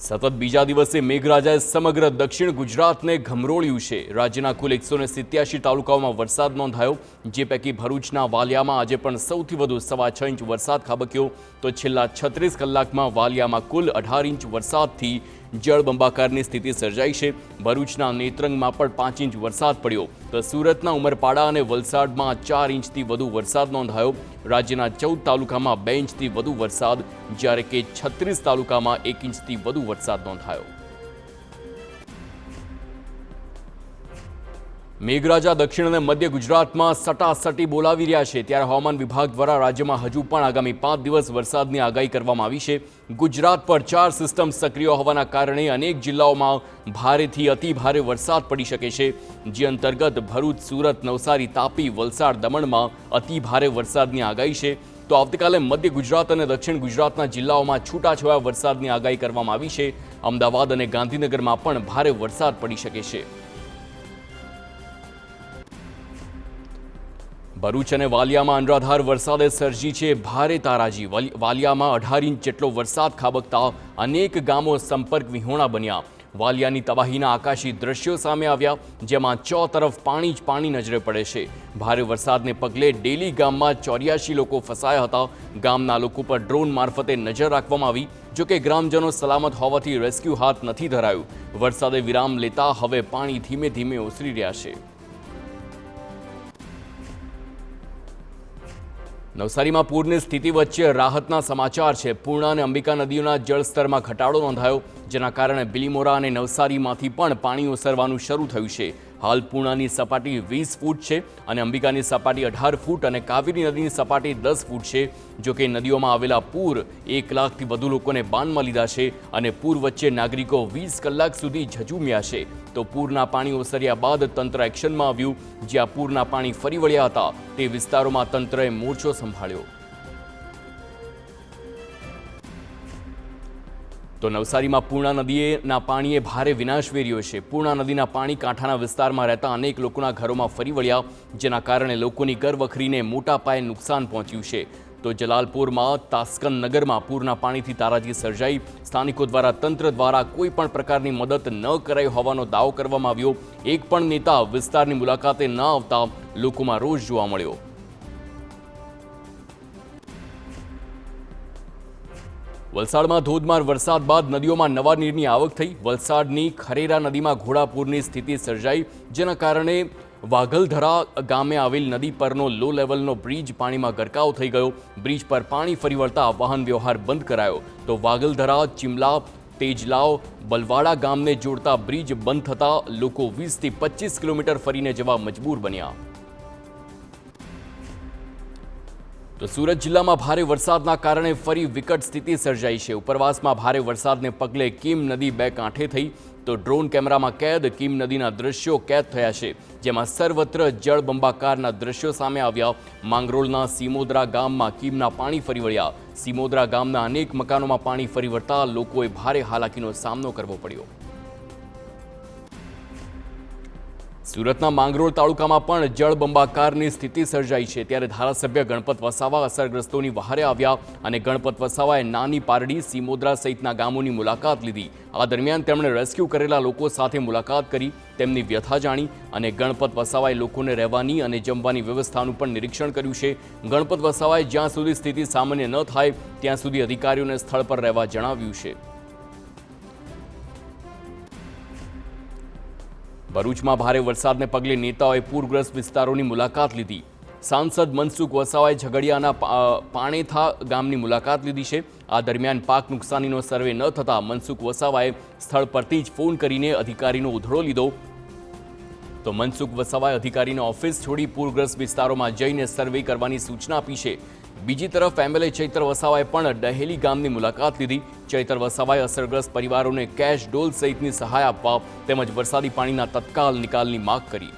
સતત બીજા દિવસે મેઘરાજાએ સમગ્ર દક્ષિણ ગુજરાતને ગમરોળ્યું છે। રાજ્યના કુલ 187 તાલુકાઓમાં વરસાદ નોંધાયો, જે પૈકી ભરૂચના વાલિયામાં આજે પણ સૌથી વધુ 6.5 ઇંચ વરસાદ ખાબક્યો। તો છેલ્લા 36 કલાકમાં વાલિયામાં કુલ 18 ઇંચ વરસાદથી જળબંબાકારની સ્થિતિ સર્જાઈ છે। ભરૂચના નેત્રંગમાં પણ 5 ઇંચ વરસાદ પડ્યો, તો સુરતના ઉમરપાડા અને વલસાડમાં 4 ઇંચથી વધુ વરસાદ નોંધાયો। રાજ્યના 14 તાલુકામાં 2 ઇંચથી વધુ વરસાદ, જ્યારે કે 36 તાલુકામાં 1 ઇંચથી વધુ વરસાદ નોંધાયો। મેઘરાજા દક્ષિણ અને મધ્ય ગુજરાતમાં સટાસટી બોલાવી રહ્યા છે, ત્યારે હવામાન વિભાગ દ્વારા રાજ્યમાં હજુ પણ આગામી 5 દિવસ વરસાદની આગાહી કરવામાં આવી છે। ગુજરાત પર 4 સિસ્ટમ સક્રિય હોવાના કારણે અનેક જિલ્લાઓમાં ભારેથી અતિ ભારે વરસાદ પડી શકે છે, જે અંતર્ગત ભરૂચ, સુરત, નવસારી, તાપી, વલસાડ, દમણમાં અતિ ભારે વરસાદની આગાહી છે। તો આવતીકાલે મધ્ય ગુજરાત અને દક્ષિણ ગુજરાતના જિલ્લાઓમાં છૂટાછવાયા વરસાદની આગાહી કરવામાં આવી છે। અમદાવાદ અને ગાંધીનગરમાં પણ ભારે વરસાદ પડી શકે છે। ભરૂચ અને વાલિયામાં અનરાધાર વરસાદે સર્જી છે ભારે તારાજી। વાલિયામાં 18 ઇંચ જેટલો વરસાદ ખાબકતા અનેક ગામો સંપર્ક વિહોણા બન્યા। વાલિયાની તબાહીના આકાશી દ્રશ્યો સામે આવ્યા, જેમાં ચોતરફ પાણી જ પાણી નજરે પડે છે। ભારે વરસાદને પગલે ડેલી ગામમાં 84 લોકો ફસાયા હતા। ગામના લોકો પર ડ્રોન મારફતે નજર રાખવામાં આવી, જોકે ગ્રામજનો સલામત હોવાથી રેસ્ક્યુ હાથ નથી ધરાયું। વરસાદે વિરામ લેતા હવે પાણી ધીમે ધીમે ઓસરી રહ્યા છે। નવસારીમાં પૂરની સ્થિતિ વચ્ચે રાહતના સમાચાર છે। પૂર્ણા અને અંબિકા નદીઓના જળસ્તરમાં ઘટાડો નોંધાયો, જેના કારણે બિલીમોરા અને નવસારીમાંથી પણ પાણી ઓસરવાનું શરૂ થયું છે। હાલ પૂર્ણાની સપાટી 20 ફૂટ છે અને અંબિકાની સપાટી 18 ફૂટ અને કાવેરી નદીની સપાટી 10 ફૂટ છે। જોકે નદીઓમાં આવેલા પૂર 1 લાખથી વધુ લોકોને બાનમાં લીધા છે અને પૂર વચ્ચે નાગરિકો 20 કલાક સુધી ઝઝૂમ્યા છે। તો પૂરના પાણી ઓસર્યા બાદ તંત્ર એક્શનમાં આવ્યું। જ્યાં પૂરના પાણી ફરી વળ્યા હતા તે વિસ્તારોમાં તંત્રએ મોરચો સંભાળ્યો। તો નવસારીમાં પૂર્ણા નદીના પાણીએ ભારે વિનાશ વેર્યો છે। પૂર્ણા નદીના પાણી કાંઠાના વિસ્તારમાં રહેતા અનેક લોકોના ઘરોમાં ફરી વળ્યા, જેના કારણે લોકોની ઘરવખરીને મોટા પાયે નુકસાન પહોંચ્યું છે। તો જલાલપુરમાં તાસ્કન નગરમાં પૂરના પાણીથી તારાજી સર્જાઈ। સ્થાનિકો દ્વારા તંત્ર દ્વારા કોઈ પણ પ્રકારની મદદ ન કરાઈ હોવાનો દાવો કરવામાં આવ્યો। એક પણ નેતા વિસ્તારની મુલાકાતે ન આવતા લોકોમાં રોષ જોવા મળ્યો। વલસાડમાં ધોધમાર વરસાદ બાદ નદીઓમાં નવા નીરની આવક થઈ। વલસાડની ખરેરા નદીમાં ઘોડાપૂરની સ્થિતિ સર્જાઈ, જેના કારણે વાઘલધરા ગામે આવેલ નદી પરનો લો લેવલનો બ્રિજ પાણીમાં ગરકાવ થઈ ગયો। બ્રિજ પર પાણી ફરી વળતા વાહન વ્યવહાર બંધ કરાયો। તો વાઘલધરા, ચિમલા, તેજલાવ, બલવાડા ગામને જોડતા બ્રિજ બંધ થતા લોકો 20થી 25 કિલોમીટર ફરીને જવા મજબૂર બન્યા। તો સુરત જિલ્લામાં ભારે વરસાદના કારણે ફરી વિકટ સ્થિતિ સર્જાઈ છે। ઉપરવાસમાં ભારે વરસાદને પગલે કીમ નદી બે કાંઠે થઈ। તો ડ્રોન કેમેરામાં કેદ કીમ નદીના દ્રશ્યો કેદ થયા છે, જેમાં સર્વત્ર જળબંબાકારના દ્રશ્યો સામે આવ્યા। માંગરોળના સિમોદરા ગામમાં કીમના પાણી ફરી વળ્યા। સિમોદરા ગામના અનેક મકાનોમાં પાણી ફરી વળતા લોકોએ ભારે હાલાકીનો સામનો કરવો પડ્યો। સુરતના માંગરોળ તાલુકામાં પણ જળબંબાકારની સ્થિતિ સર્જાઈ છે, ત્યારે ધારાસભ્ય ગણપત વસાવા અસરગ્રસ્તોની વહારે આવ્યા અને ગણપત વસાવાએ નાની પારડી, સિમોદરા સહિતના ગામોની મુલાકાત લીધી। આ દરમિયાન તેમણે રેસ્ક્યુ કરેલા લોકો સાથે મુલાકાત કરી, તેમની વ્યથા જાણી અને ગણપત વસાવાએ લોકોને રહેવાની અને જમવાની વ્યવસ્થાનું પણ નિરીક્ષણ કર્યું છે। ગણપત વસાવાએ જ્યાં સુધી સ્થિતિ સામાન્ય ન થાય ત્યાં સુધી અધિકારીઓને સ્થળ પર રહેવા જણાવ્યું છે। ભરૂચમાં ભારે વરસાદને પગલે નેતાઓએ પૂરગ્રસ્ત વિસ્તારોની મુલાકાત લીધી। સાંસદ મનસુખ વસાવાએ ઝઘડિયાના પાણેથા ગામની મુલાકાત લીધી છે। આ દરમિયાન પાક નુકસાનીનો સર્વે ન થતાં મનસુખ વસાવાએ સ્થળ પરથી જ ફોન કરીને અધિકારીનો ઉધડો લીધો। તો મનસુખ વસાવાએ અધિકારીને ઓફિસ છોડી પૂરગ્રસ્ત વિસ્તારોમાં જઈને સર્વે કરવાની સૂચના આપી છે। બીજી તરફ એમએલએ ચૈતર વસાવાએ પણ ડહેલી ગામની મુલાકાત લીધી। ચૈતર વસાવાએ અસરગ્રસ્ત પરિવારોને કેશ, ડોલ સહિતની સહાય આપવા તેમજ વરસાદી પાણીના તત્કાલ નિકાલની માગ કરી।